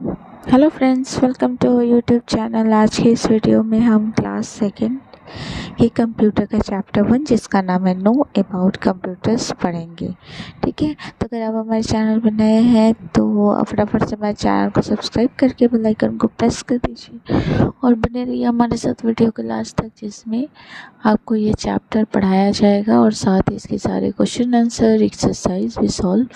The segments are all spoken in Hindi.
Hello friends, welcome to YouTube channel. आज की इस वीडियो में हम क्लास सेकंड की कंप्यूटर का चैप्टर 1 जिसका नाम है नो अबाउट कंप्यूटर्स पढ़ेंगे। ठीक है, तो अगर आप हमारे चैनल पर नए हैं तो फटाफट से हमारे चैनल को सब्सक्राइब करके बेल आइकन को प्रेस कर दीजिए और बने रहिए हमारे साथ वीडियो के लास्ट तक, जिसमें आपको ये चैप्टर पढ़ाया जाएगा और साथ ही इसके सारे क्वेश्चन आंसर एक्सरसाइज भी सॉल्व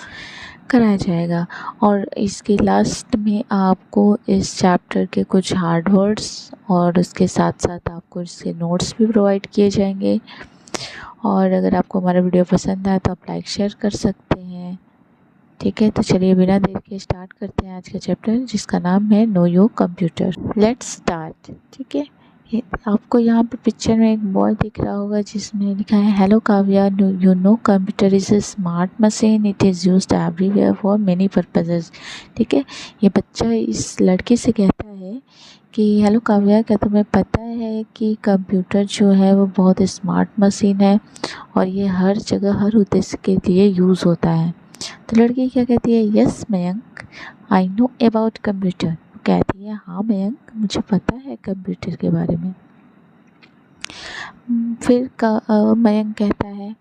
कराया जाएगा। और इसके लास्ट में आपको इस चैप्टर के कुछ हार्ड वर्ड्स और उसके साथ साथ आपको इसके नोट्स भी प्रोवाइड किए जाएंगे। और अगर आपको हमारा वीडियो पसंद आए तो आप लाइक शेयर कर सकते हैं। ठीक है, तो चलिए बिना देर के स्टार्ट करते हैं आज का चैप्टर जिसका नाम है know your computer. Let's start. ठीक है, आपको यहाँ पे पिक्चर में एक बॉय दिख रहा होगा जिसमें लिखा है hello Kavya, you know computer is a smart machine, it is used everywhere for many purposes. ठीक है, ये बच्चा इस लड़के से कहता है कि हेलो काव्या, क्या तुम्हें पता है कि कंप्यूटर जो है वो बहुत स्मार्ट मशीन है और ये हर जगह हर उद्देश्य के लिए यूज़ होता है। तो लड़की क्या कहती है, yes Mayank, I know about computer. कहती है हाँ मयंक, मुझे पता है कंप्यूटर के बारे में। फिर मयंक कहता है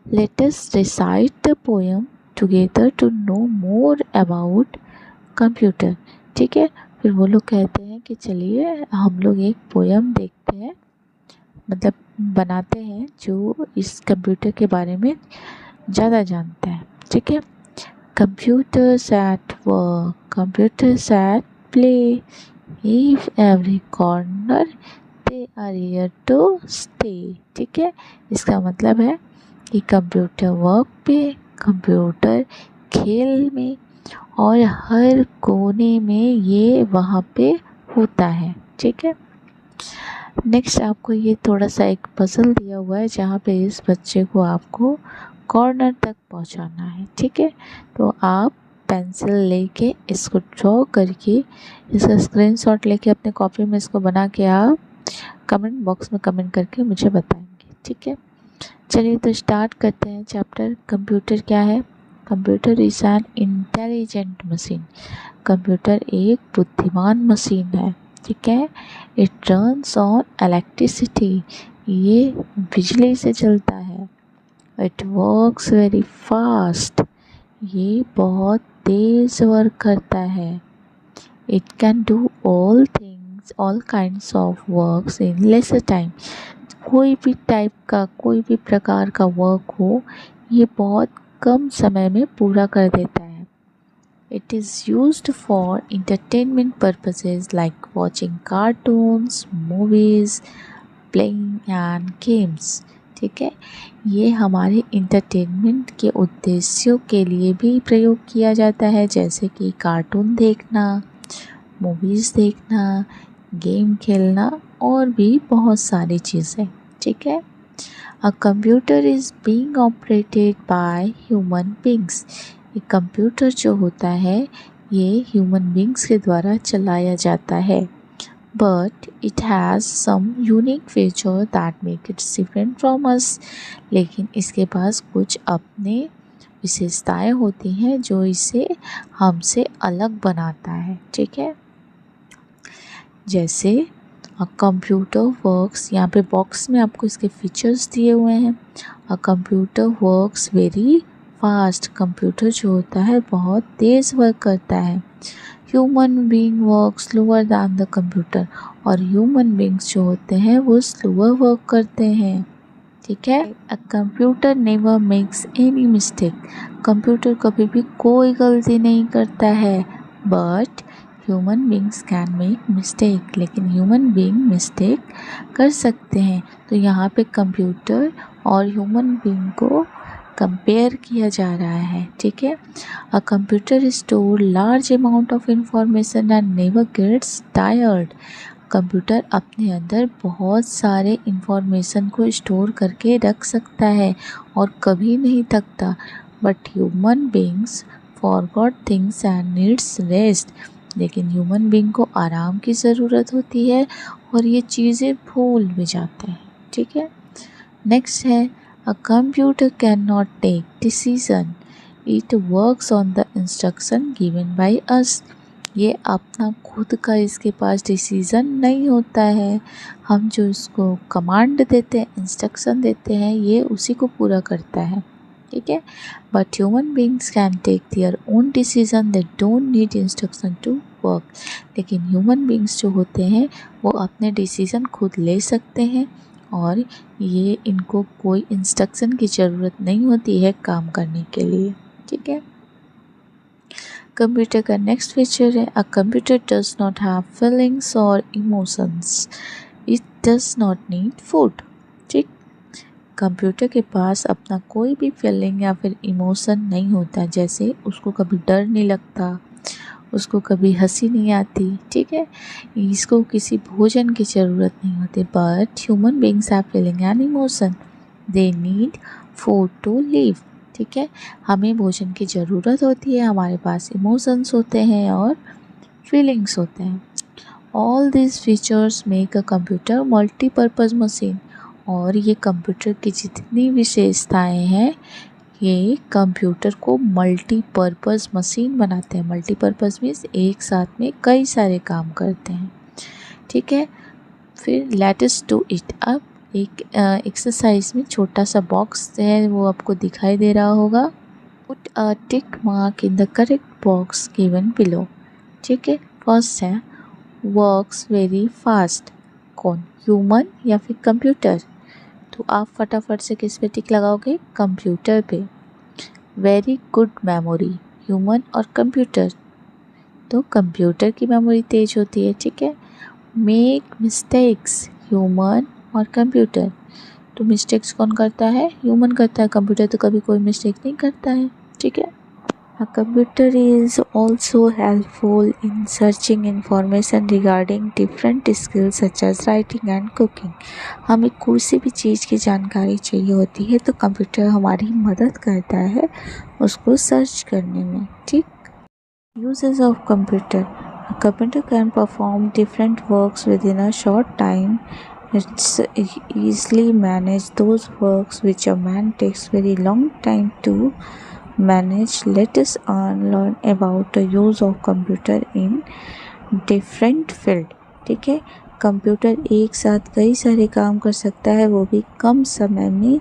let us recite the poem together to know more about computer. ठीक है, फिर वो लोग कहते हैं कि चलिए हम लोग एक पोएम देखते हैं, मतलब बनाते हैं जो इस कंप्यूटर के बारे में ज़्यादा जानता है। ठीक है, computers at work, computers at play, if every corner they are here to stay। ठीक है, इसका मतलब है कि कंप्यूटर वर्क पे, कंप्यूटर खेल में और हर कोने में ये वहाँ पे होता है। ठीक है, नेक्स्ट आपको ये थोड़ा सा एक पजल दिया हुआ है जहाँ पे इस बच्चे को आपको कॉर्नर तक पहुँचाना है। ठीक है, तो आप पेंसिल लेके इसको ड्रॉ करके इसका स्क्रीनशॉट लेके अपने कॉपी में इसको बना के आप कमेंट बॉक्स में कमेंट करके मुझे बताएंगे। ठीक है, चलिए तो स्टार्ट करते हैं चैप्टर। कंप्यूटर क्या है? Computer is an intelligent machine. Computer एक बुद्धिमान मशीन है। ठीक है, इट रन्स ऑन इलेक्ट्रिसिटी, ये बिजली से चलता है। इट वर्क्स वेरी फास्ट, ये बहुत तेज़ वर्क करता है। It can do all things, all kinds of works in lesser time. कोई भी टाइप का, कोई भी प्रकार का वर्क हो, ये बहुत कम समय में पूरा कर देता है। It is used for entertainment purposes like watching cartoons, movies, playing and games। ठीक है, ये हमारे इंटरटेनमेंट के उद्देश्यों के लिए भी प्रयोग किया जाता है, जैसे कि कार्टून देखना, मूवीज़ देखना, गेम खेलना और भी बहुत सारी चीज़ें। ठीक है, a computer is being operated by human beings. ये कंप्यूटर जो होता है ये ह्यूमन बींग्स के द्वारा चलाया जाता है। But it has some unique feature that make it different from us. लेकिन इसके पास कुछ अपने विशेषताएं होती हैं जो इसे हमसे अलग बनाता है। ठीक है, जैसे कंप्यूटर वर्क्स, यहाँ पे बॉक्स में आपको इसके फीचर्स दिए हुए हैं। A computer works very fast, computer जो होता है बहुत तेज़ वर्क करता है। Human being work slower then the computer, और ह्यूमन बींग्स जो होते हैं वो स्लोअर वर्क करते हैं। ठीक है, a computer never makes any mistake, computer कभी भी कोई गलती नहीं करता है। But human beings can make mistake, लेकिन ह्यूमन बींग मिस्टेक कर सकते हैं। तो यहाँ पे कंप्यूटर और ह्यूमन बींग को कंपेयर किया जा रहा है। ठीक है, a computer store large amount of information and never gets tired. Computer अपने अंदर बहुत सारे इंफॉर्मेशन को स्टोर करके रख सकता है और कभी नहीं थकता। But human beings forgot things and needs rest, लेकिन ह्यूमन बींग को आराम की ज़रूरत होती है और ये चीज़ें भूल भी जाते हैं। ठीक है, नेक्स्ट है a computer can not take decision, it works on the instruction given by us. ये अपना खुद का इसके पास डिसीज़न नहीं होता है। हम जो इसको कमांड देते हैं, इंस्ट्रक्शन देते हैं, ये उसी को पूरा करता है, ठीक है। But human beings can take their own decision, they don't need instruction to work. लेकिन ह्यूमन बींग्स जो होते हैं वो अपने डिसीज़न खुद ले सकते हैं और ये इनको कोई इंस्ट्रक्शन की ज़रूरत नहीं होती है काम करने के लिए, ठीक है। कंप्यूटर का नेक्स्ट फीचर है, a computer does not have feelings और emotions, it does not need food, ठीक। कंप्यूटर के पास अपना कोई भी फीलिंग या फिर इमोशन नहीं होता, जैसे उसको कभी डर नहीं लगता, उसको कभी हंसी नहीं आती, ठीक है। इसको किसी भोजन की ज़रूरत नहीं होती। But human beings have feeling and emotion, they need food to live, ठीक है। हमें भोजन की ज़रूरत होती है, हमारे पास इमोशंस होते हैं और फीलिंग्स होते हैं। All this features make a computer multipurpose machine, और ये कंप्यूटर की जितनी विशेषताएं हैं ये कंप्यूटर को मल्टीपर्पज़ मशीन बनाते हैं। मल्टीपर्पज़ मीन्स एक साथ में कई सारे काम करते हैं, ठीक है। फिर लेट अस डू इट। अब एक एक्सरसाइज में छोटा सा बॉक्स है वो आपको दिखाई दे रहा होगा। Put a tick mark in the correct box given below, ठीक है। फर्स्ट है वर्क्स वेरी फास्ट, कौन, ह्यूमन या फिर कंप्यूटर? तो आप फटाफट से किस पे टिक लगाओगे? कंप्यूटर पे। वेरी गुड मेमोरी, ह्यूमन और कंप्यूटर? तो कंप्यूटर की मेमोरी तेज होती है, ठीक है। मेक मिस्टेक्स, ह्यूमन और कंप्यूटर? तो मिस्टेक्स कौन करता है? ह्यूमन करता है, कंप्यूटर तो कभी कोई मिस्टेक नहीं करता है, ठीक है। A computer is also helpful in searching information regarding different skills such as writing and cooking. हमें किसी भी चीज़ की जानकारी चाहिए होती है तो कंप्यूटर हमारी मदद करता है उसको सर्च करने में, ठीक। Uses of computer. A computer can perform different works within a short time. It's easily manage those works which a man takes very long time to manage. Let us learn about the use of computer in different field, ठीक है। कंप्यूटर एक साथ कई सारे काम कर सकता है, वो भी कम समय में,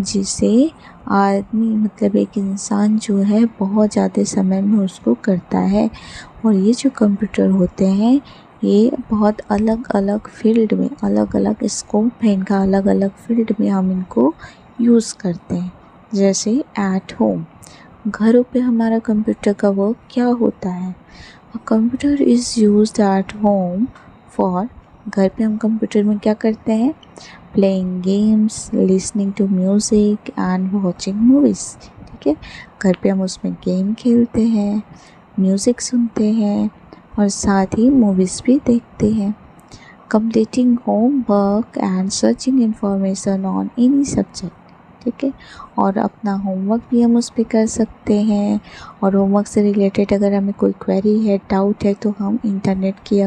जिसे आदमी मतलब एक इंसान जो है बहुत ज़्यादा समय में उसको करता है। और ये जो कंप्यूटर होते हैं ये बहुत अलग अलग फील्ड में, अलग अलग स्कोप है इनका, अलग अलग फील्ड में हम इनको यूज़ करते हैं। जैसे एट होम, घरों पे हमारा कंप्यूटर का वर्क क्या होता है? Computer is used at home for, घर पे हम कंप्यूटर में क्या करते हैं? Playing games, listening to music and watching movies, ठीक है। घर पे हम उसमें गेम खेलते हैं, म्यूज़िक सुनते हैं और साथ ही मूवीज़ भी देखते हैं। Completing home work and searching information on any subject, ठीक है। और अपना होमवर्क भी हम उस पर कर सकते हैं, और होमवर्क से रिलेटेड अगर हमें कोई क्वेरी है, डाउट है, तो हम इंटरनेट की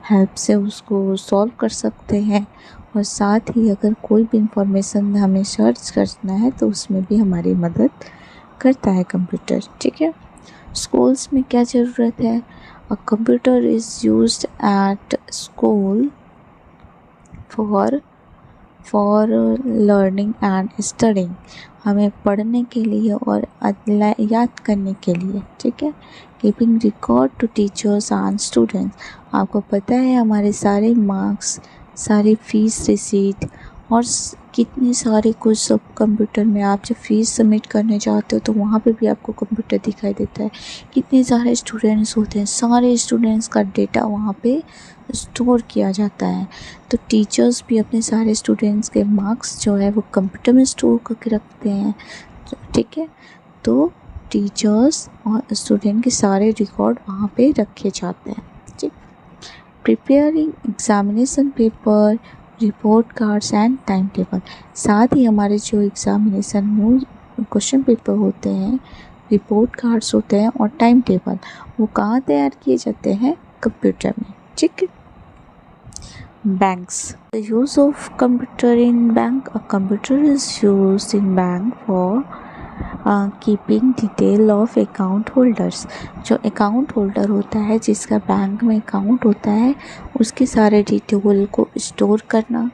हेल्प से उसको सॉल्व कर सकते हैं। और साथ ही अगर कोई भी इंफॉर्मेशन हमें सर्च करना है तो उसमें भी हमारी मदद करता है कंप्यूटर, ठीक है। स्कूल्स में क्या ज़रूरत है? A computer is used at school for learning and studying, हमें पढ़ने के लिए और याद करने के लिए, ठीक है। Keeping record to teachers and students, आपको पता है हमारे सारे मार्क्स, सारी फीस रिसीट और कितने सारे कुछ सब कंप्यूटर में, आप जब फीस सबमिट करने जाते हो तो वहाँ पे भी आपको कंप्यूटर दिखाई देता है। कितने सारे स्टूडेंट्स होते हैं, सारे स्टूडेंट्स का डेटा वहाँ पे स्टोर किया जाता है। तो टीचर्स भी अपने सारे स्टूडेंट्स के मार्क्स जो है वो कंप्यूटर में स्टोर करके रखते हैं, ठीक है। तो टीचर्स और स्टूडेंट के सारे रिकॉर्ड वहाँ पे रखे जाते हैं, ठीक। Preparing examination paper, report cards and time table, साथ ही हमारे जो एग्जामिनेशन में क्वेश्चन पेपर होते हैं, रिपोर्ट कार्ड्स होते हैं और टाइम टेबल, वो कहाँ तैयार किए जाते हैं? कंप्यूटर में, ठीक है। Banks. The use of computer in bank. A computer is used in bank for keeping detail of account holders, जो अकाउंट होल्डर होता है जिसका बैंक में अकाउंट होता है उसके सारे डिटेल को स्टोर करना।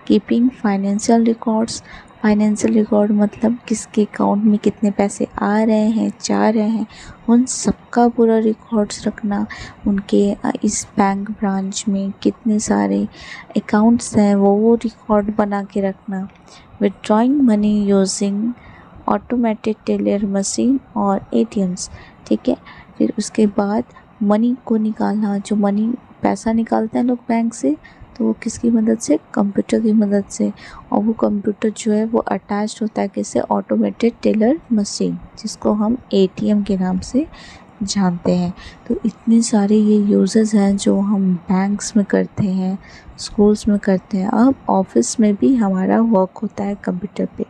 Keeping financial records, financial record मतलब किसके अकाउंट में कितने पैसे आ रहे हैं जा रहे हैं उन सबका पूरा रिकॉर्ड्स रखना। उनके इस बैंक ब्रांच में कितने सारे अकाउंट्स हैं वो रिकॉर्ड बना के रखना। Withdrawing money using automated teller machine और एटीएम्स, ठीक है। फिर उसके बाद मनी को निकालना, जो मनी पैसा निकालते हैं लोग बैंक से तो वो किसकी मदद से, कंप्यूटर की मदद से। और वो कंप्यूटर जो है वो अटैच्ड होता है किससे, ऑटोमेटेड टेलर मशीन, जिसको हम एटीएम के नाम से जानते हैं। तो इतने सारे ये यूजेस हैं जो हम बैंक्स में करते हैं, स्कूल्स में करते हैं, अब ऑफिस में भी हमारा वर्क होता है कंप्यूटर पे।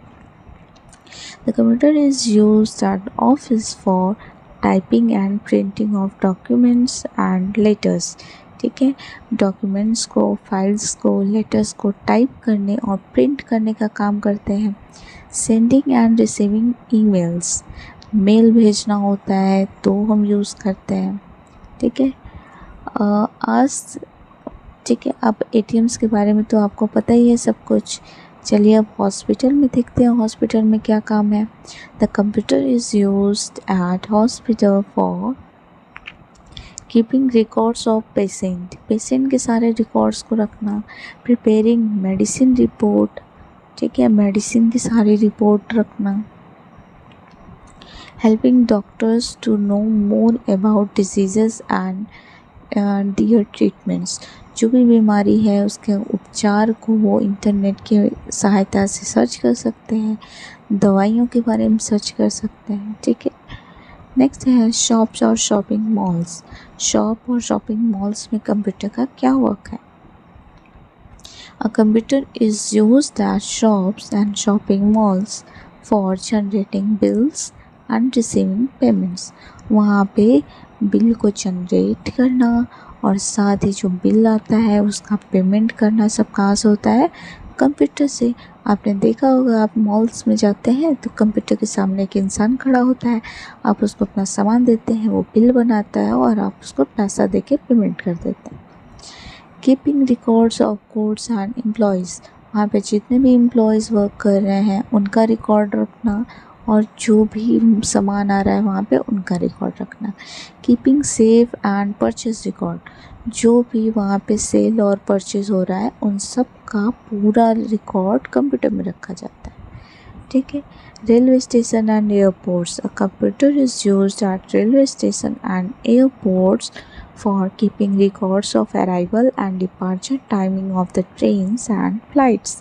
The computer is used at office for typing and printing of documents and letters, ठीक है। डॉक्यूमेंट्स को, फाइल्स को, लेटर्स को टाइप करने और प्रिंट करने का काम करते हैं। Sending and receiving emails, mail भेजना होता है तो हम यूज़ करते हैं, ठीक है। आज ठीक है, अब एटीएम्स के बारे में तो आपको पता ही है सब कुछ। चलिए अब हॉस्पिटल में देखते हैं हॉस्पिटल में क्या काम है। The computer is used eight hospital for keeping records of patient, patient के सारे रिकॉर्ड्स को रखना। प्रिपेयरिंग मेडिसिन रिपोर्ट, ठीक है, मेडिसिन की सारी रिपोर्ट रखना। Helping doctors to know more about diseases and their treatments, जो भी बीमारी है उसके उपचार को वो इंटरनेट की सहायता से सर्च कर सकते हैं, दवाइयों के बारे में सर्च कर सकते हैं, ठीक है। नेक्स्ट है शॉप्स और शॉपिंग मॉल्स। शॉप और शॉपिंग मॉल्स में कंप्यूटर का क्या वर्क है। A computer is used eight shops and shopping malls for generating bills and receiving payments, वहाँ पे बिल को जनरेट करना और साथ ही जो बिल आता है उसका पेमेंट करना सब कहाँ से होता है, कंप्यूटर से। आपने देखा होगा आप मॉल्स में जाते हैं तो कंप्यूटर के सामने एक इंसान खड़ा होता है, आप उसको अपना सामान देते हैं, वो बिल बनाता है और आप उसको पैसा दे के पेमेंट कर देते हैं। Keeping records of codes and employees, वहाँ पे जितने भी एम्प्लॉयज़ वर्क कर रहे हैं उनका रिकॉर्ड रखना और जो भी सामान आ रहा है वहाँ पे उनका रिकॉर्ड रखना। Keeping sale and purchase record, जो भी वहाँ पे सेल और परचेज हो रहा है उन सब का पूरा रिकॉर्ड कंप्यूटर में रखा जाता है, ठीक है। Railway station and airports, a computer is used eight railway station and airports for keeping records of arrival and departure timing of the trains and flights,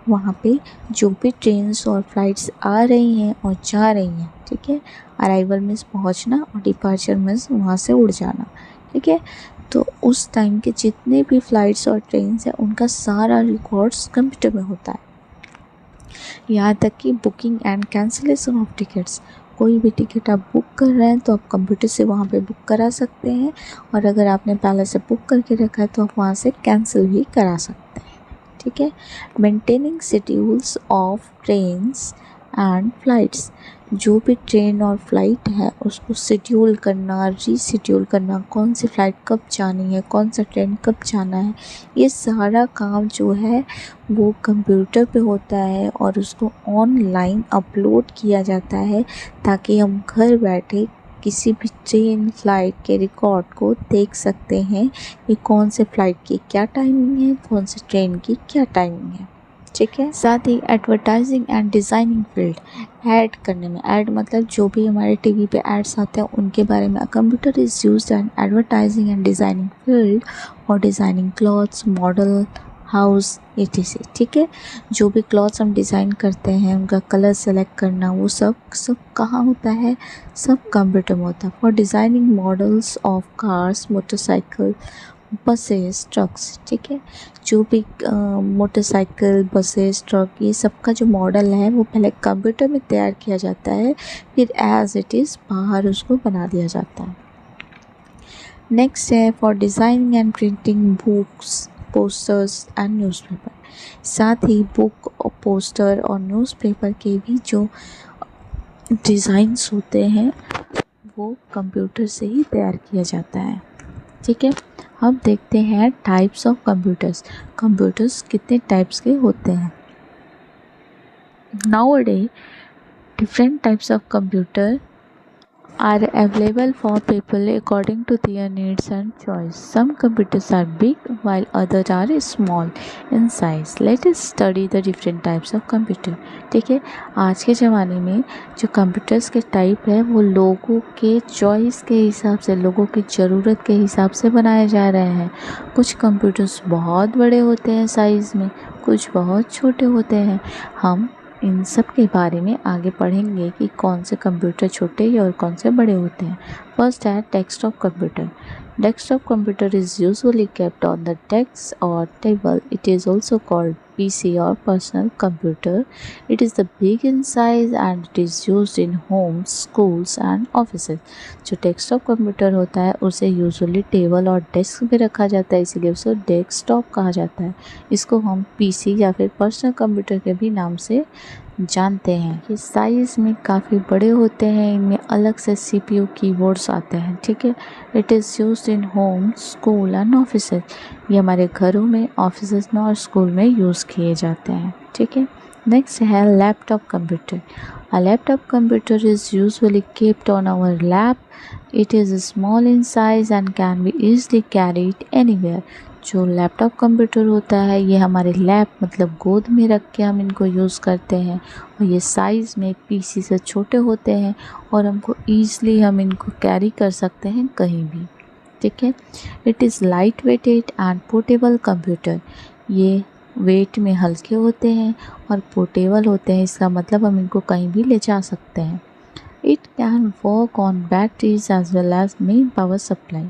वहाँ पे जो भी ट्रेन्स और फ्लाइट्स आ रही हैं और जा रही हैं, ठीक है, अराइवल मीन्स पहुँचना और डिपार्चर मीन्स वहाँ से उड़ जाना, ठीक है। तो उस टाइम के जितने भी फ़्लाइट्स और ट्रेन्स हैं उनका सारा रिकॉर्ड्स कंप्यूटर में होता है। यहाँ तक कि booking and cancellation of tickets, कोई भी टिकट आप बुक कर रहे हैं तो आप कंप्यूटर से वहाँ पे बुक करा सकते हैं और अगर आपने पहले से बुक करके रखा है तो आप वहाँ से कैंसिल भी करा सकते हैं, ठीक है। Maintaining schedules of trains and flights, जो भी ट्रेन और फ्लाइट है उसको शेड्यूल करना, रीशेड्यूल करना, कौन सी फ़्लाइट कब जानी है, कौन सा ट्रेन कब जाना है, ये सारा काम जो है वो कंप्यूटर पे होता है और उसको ऑनलाइन अपलोड किया जाता है ताकि हम घर बैठे किसी भी ट्रेन फ्लाइट के रिकॉर्ड को देख सकते हैं कि कौन से फ़्लाइट की क्या टाइमिंग है, कौन से ट्रेन की क्या टाइमिंग है, ठीक है। साथ ही advertising and designing field, ad करने में, ऐड मतलब जो भी हमारे टीवी पे एड्स आते हैं उनके बारे में। Computer is used and advertising and designing field और designing clothes, model house etc, ठीक है। जो भी क्लॉथ्स हम डिज़ाइन करते हैं उनका कलर सेलेक्ट करना वो सब कहाँ होता है, सब कंप्यूटर में होता है। For designing models of cars, motorcycle, buses, trucks, ठीक है। जो भी मोटरसाइकिल, बसेस, ट्रक ये सब का जो मॉडल है वो पहले कंप्यूटर में तैयार किया जाता है, फिर एज इट इज़ बाहर उसको बना दिया जाता है। नेक्स्ट है for designing and printing books, posters and newspaper, साथ ही बुक और पोस्टर और न्यूज़पेपर के भी जो डिज़ाइंस होते हैं वो कंप्यूटर से ही तैयार किया जाता है। ठीक है, अब देखते हैं टाइप्स ऑफ कंप्यूटर्स। कंप्यूटर्स कितने टाइप्स के होते हैं। Nowadays different types of computer are available for people according to their needs and choice. Some computers are big while others are small in size. Let us study the different types of computer. ठीक है, आज के ज़माने में जो कंप्यूटर्स के टाइप है वो लोगों के चॉइस के हिसाब से, लोगों की ज़रूरत के हिसाब से बनाए जा रहे हैं। कुछ कंप्यूटर्स बहुत बड़े होते हैं साइज़ में, कुछ बहुत छोटे होते हैं। हम इन सब के बारे में आगे पढ़ेंगे कि कौन से कंप्यूटर छोटे और कौन से बड़े होते हैं। फर्स्ट है desktop computer. Desktop computer is usually kept on the desk or table. It is also called PC or personal computer. It is the big in size and it is used in homes, schools and offices. जो डेस्कटॉप कंप्यूटर होता है उसे यूजुअली टेबल और डेस्क पे रखा जाता है, इसीलिए उसे डेस्कटॉप कहा जाता है। इसको हम पीसी या फिर पर्सनल कंप्यूटर के भी नाम से जानते हैं। ये साइज़ में काफ़ी बड़े होते हैं, इनमें अलग से CPU कीबोर्ड्स आते हैं। ठीक है, it is used in home, school and offices. ये हमारे घरों में, ऑफिसेज में और स्कूल में यूज़ किए जाते हैं। ठीक है, नेक्स्ट है laptop computer. A laptop computer is usually kept on our lap. It is small in size and can be easily carried anywhere. जो लैपटॉप कंप्यूटर होता है ये हमारे लैप मतलब गोद में रख के हम इनको यूज़ करते हैं और ये साइज़ में पीसी से छोटे होते हैं और हमको ईज़िली हम इनको कैरी कर सकते हैं कहीं भी। ठीक है, it is light weighted and portable computer. ये वेट में हल्के होते हैं और पोर्टेबल होते हैं, इसका मतलब हम इनको कहीं भी ले जा सकते हैं। It can work on batteries as well as main power supply.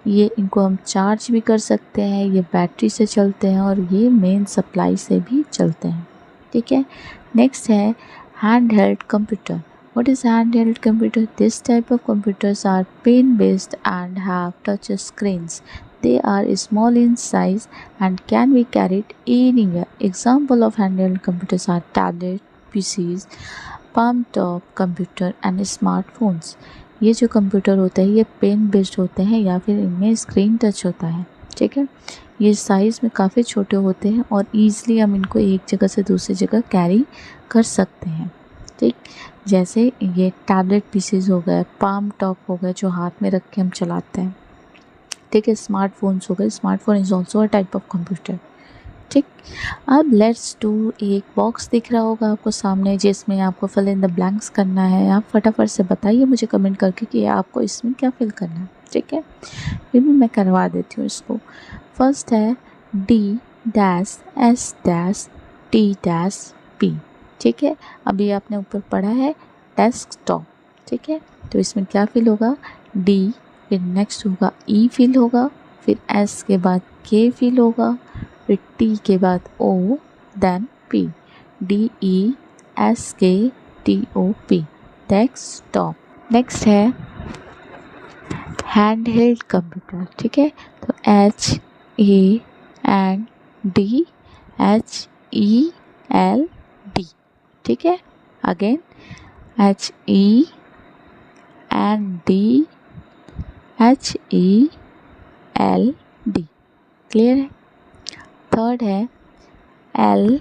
ये इनको हम चार्ज भी कर सकते हैं, ये बैटरी से चलते हैं और ये मेन सप्लाई से भी चलते हैं। ठीक है, नेक्स्ट है hand held computer. What is handheld computer? This type of computers are pen based and have touch screens. They are small in size and can be carried anywhere. Example of handheld computers are tablet, PCs, palm top computer and smartphones. ये जो कंप्यूटर होते हैं ये पेन बेस्ड होते हैं या फिर इनमें स्क्रीन टच होता है। ठीक है, ये साइज़ में काफ़ी छोटे होते हैं और ईज़िली हम इनको एक जगह से दूसरी जगह कैरी कर सकते हैं। ठीक, जैसे ये टैबलेट पीसीज हो गए, पाम टॉप हो गए जो हाथ में रख के हम चलाते हैं। ठीक है, स्मार्टफोन्स हो गए, smartphone is also a type of computer. ठीक, अब लेट्स डू, एक बॉक्स दिख रहा होगा आपको सामने जिसमें आपको फिल इन द ब्लैंक्स करना है। आप फटाफट से बताइए मुझे कमेंट करके कि आपको इसमें क्या फिल करना है। ठीक है, फिर भी मैं करवा देती हूँ इसको। फर्स्ट है D-S-T-P। ठीक है, अभी आपने ऊपर पढ़ा है डेस्कटॉप। ठीक है, तो इसमें क्या फिल होगा, D, फिर नेक्स्ट होगा E फिल होगा, फिर S के बाद K फिल होगा, फिर T के बाद O, then P, DESKTOP, desktop. Next है हैंड हेल्ड कंप्यूटर। ठीक है, तो HANDHELD। ठीक है, अगेन HENDHELD। क्लियर है। थर्ड है L,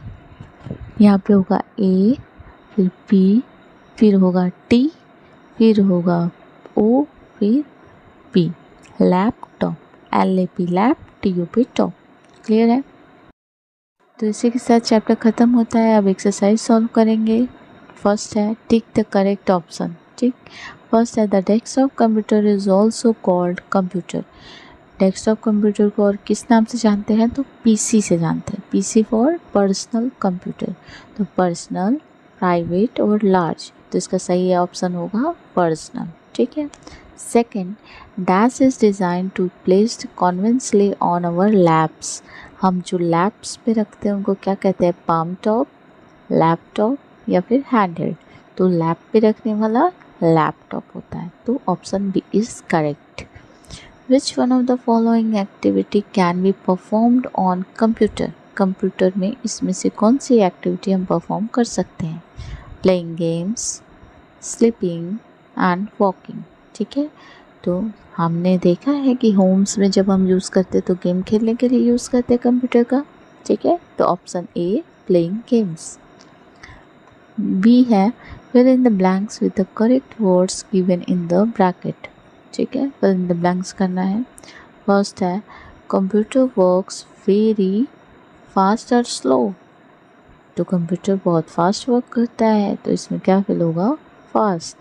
यहाँ पे होगा A, फिर P, फिर होगा T, फिर होगा O, फिर P, laptop. LAP lap, TOP top. Clear है। तो इसी के साथ चैप्टर ख़त्म होता है। अब एक्सरसाइज सॉल्व करेंगे। फर्स्ट है टिक द करेक्ट ऑप्शन। ठीक, फर्स्ट है the desktop computer is also called computer. Desktop computer को और किस नाम से जानते हैं, तो पीसी से जानते हैं। पीसी फॉर पर्सनल कंप्यूटर, तो पर्सनल, प्राइवेट और लार्ज, तो इसका सही ऑप्शन होगा पर्सनल। ठीक है। Second, dash is design to placed conveniently on our laps. हम जो लैप्स पे रखते हैं उनको क्या कहते हैं, पाम टॉप, लैपटॉप या फिर हैंड हेल्ड। तो लैप पे रखने वाला लैपटॉप होता है, तो option B is correct. Which one of the following activity can be performed on computer. Computer में इसमें से कौन सी एक्टिविटी हम परफॉर्म कर सकते हैं, playing games, sleeping and walking. ठीक है, तो हमने देखा है कि होम्स में जब हम यूज़ करते तो गेम खेलने के लिए यूज़ करते हैं कंप्यूटर का। ठीक है, तो option A playing games. B है fill in the blanks with the correct words given in the bracket। ठीक है, fill in the blanks करना है। फर्स्ट है कंप्यूटर वर्क्स वेरी फास्ट और स्लो, तो कंप्यूटर बहुत फास्ट वर्क करता है, तो इसमें क्या फिल होगा, फास्ट।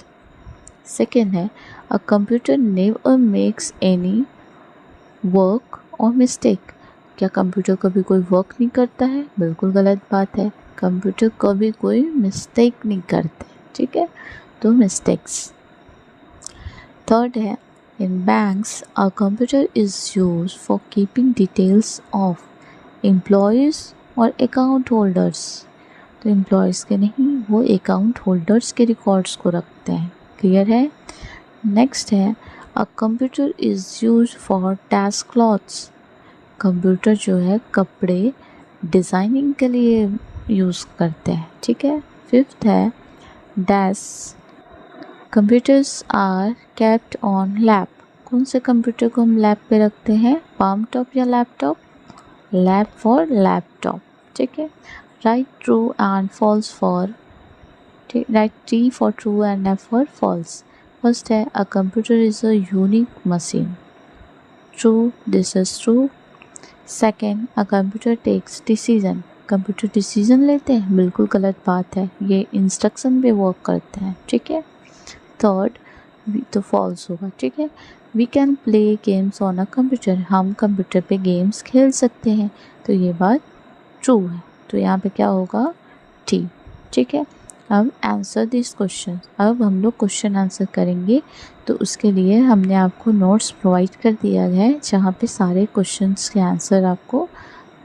सेकेंड है a computer never makes any work और मिस्टेक, क्या कंप्यूटर कभी कोई वर्क नहीं करता है, बिल्कुल गलत बात है, कंप्यूटर कभी कोई मिस्टेक नहीं करते। ठीक है, तो मिस्टेक्स। थर्ड है in banks a computer is use for keeping details of employees और अकाउंट होल्डर्स, तो एम्प्लॉयज़ के नहीं, वो अकाउंट होल्डर्स के रिकॉर्ड्स को रखते हैं। क्लियर है। नेक्स्ट है a computer is use for task clothes, computer जो है कपड़े डिज़ाइनिंग के लिए यूज़ करते हैं। ठीक है। फिफ्थ है desk computers are kept on lap, कौन से कंप्यूटर को हम लैप पे रखते हैं, पाम टॉप या लैपटॉप, लैप फॉर लैपटॉप। ठीक है। Right true and false for, right T for true and F for false. First है a computer is a unique machine, true, this is true. Second a computer takes decision, computer decision लेते हैं, बिल्कुल गलत बात है, ये इंस्ट्रक्शन पे वर्क करते हैं। ठीक है। थर्ड तो फॉल्स होगा। ठीक है। We can play games on a computer, हम कंप्यूटर पे गेम्स खेल सकते हैं, तो ये बात ट्रू है, तो यहाँ पे क्या होगा, टी। ठीक है। अब आंसर दिस क्वेश्चन, अब हम लोग क्वेश्चन आंसर करेंगे, तो उसके लिए हमने आपको नोट्स प्रोवाइड कर दिया है जहाँ पे सारे क्वेश्चंस के आंसर आपको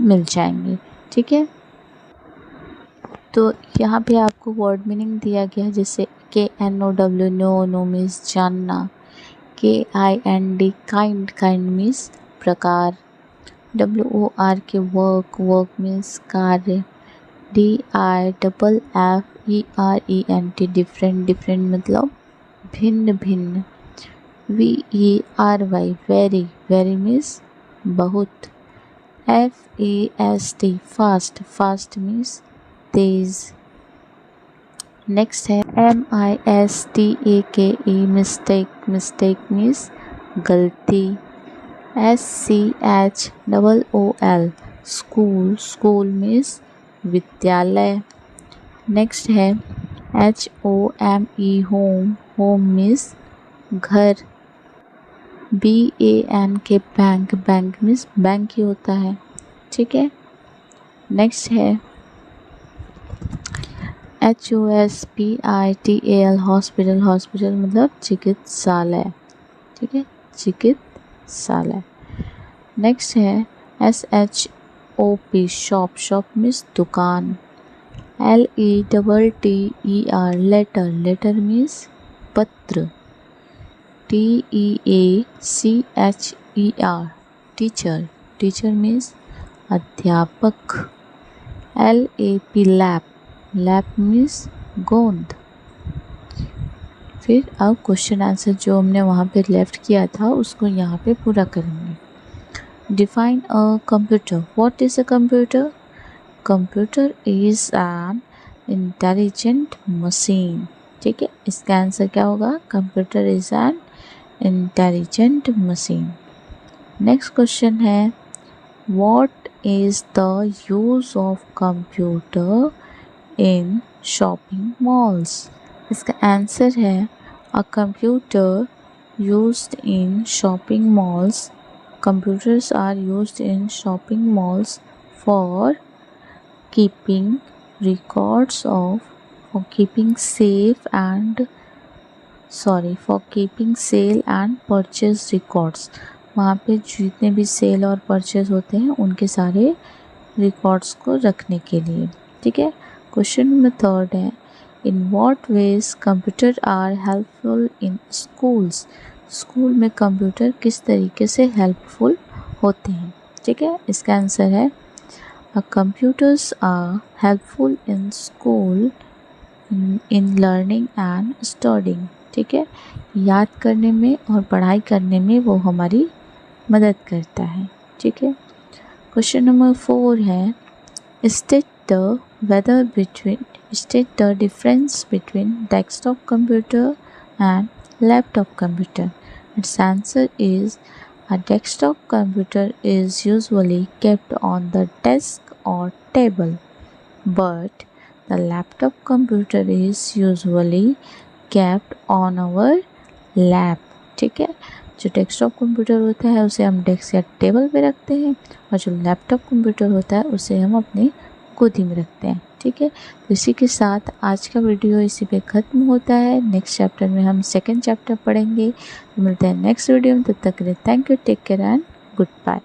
मिल जाएंगे। ठीक है। तो यहाँ पे आपको वर्ड मीनिंग दिया गया है, जैसे KNOW नो मीन्स जानना, KIND काइंड, काइंड मीन्स प्रकार, WOR के वर्क, वर्क मीन्स कार्य, DIFFERENT डिफरेंट, डिफरेंट मतलब भिन्न भिन्न, VERY वेरी, वेरी मीन्स बहुत, FAST फास्ट, फास्ट मीन्स तेज। नेक्स्ट है MISTAKE मिस्टेक, मिस्टेक मीन्स गलती, SCHOOL स्कूल, स्कूल मीन्स विद्यालय। नेक्स्ट है HOME होम, होम मीन्स घर। BANK bank, bank means bank ही होता है। ठीक है। नेक्स्ट है HOSPITAL हॉस्पिटल, हॉस्पिटल मतलब चिकित्सालय। ठीक है, चिकित्सालय। नेक्स्ट है SHOP शॉप, शॉप मीन्स दुकान। LETTER लेटर, लेटर मीन्स पत्र। TEACHER टीचर, टीचर मीन्स अध्यापक। LAP लैप, लैप मीन्स गोंद। फिर अब क्वेश्चन आंसर जो हमने वहाँ पे लेफ्ट किया था उसको यहाँ पे पूरा करेंगे। Define a computer, what is a computer, computer is an intelligent machine. ठीक है, इसका आंसर क्या होगा, computer is an intelligent machine. Next question है what is the use of computer in shopping malls, इसका आंसर है a computer used in shopping malls, computers are used in shopping malls for keeping records of, for keeping safe and for keeping sale and purchase records, वहाँ पे जितने भी सेल और परचेज होते हैं उनके सारे रिकॉर्ड्स को रखने के लिए। ठीक है। क्वेश्चन नंबर थर्ड है in what ways computer are helpful in schools, school में कंप्यूटर किस तरीके से हेल्पफुल होते हैं। ठीक है, इसका आंसर है computers are helpful in school in learning and studying, ठीक है। याद करने में और पढ़ाई करने में वो हमारी मदद करता है, ठीक है। क्वेश्चन नंबर 4 है state the difference between desktop computer and laptop computer. It's answer is a desktop computer is usually kept on the desk or table, but the laptop computer is usually kept on our lap, ठीक है। जो डेस्कटॉप कंप्यूटर होता है उसे हम डेस्क या टेबल पे रखते हैं और जो लैपटॉप कंप्यूटर होता है उसे हम अपनी गोदी में रखते हैं, ठीक है। तो इसी के साथ आज का वीडियो इसी पे ख़त्म होता है। नेक्स्ट चैप्टर में हम सेकंड चैप्टर पढ़ेंगे। तो मिलते हैं नेक्स्ट वीडियो में, तब तक के लिए thank you, take care and good bye.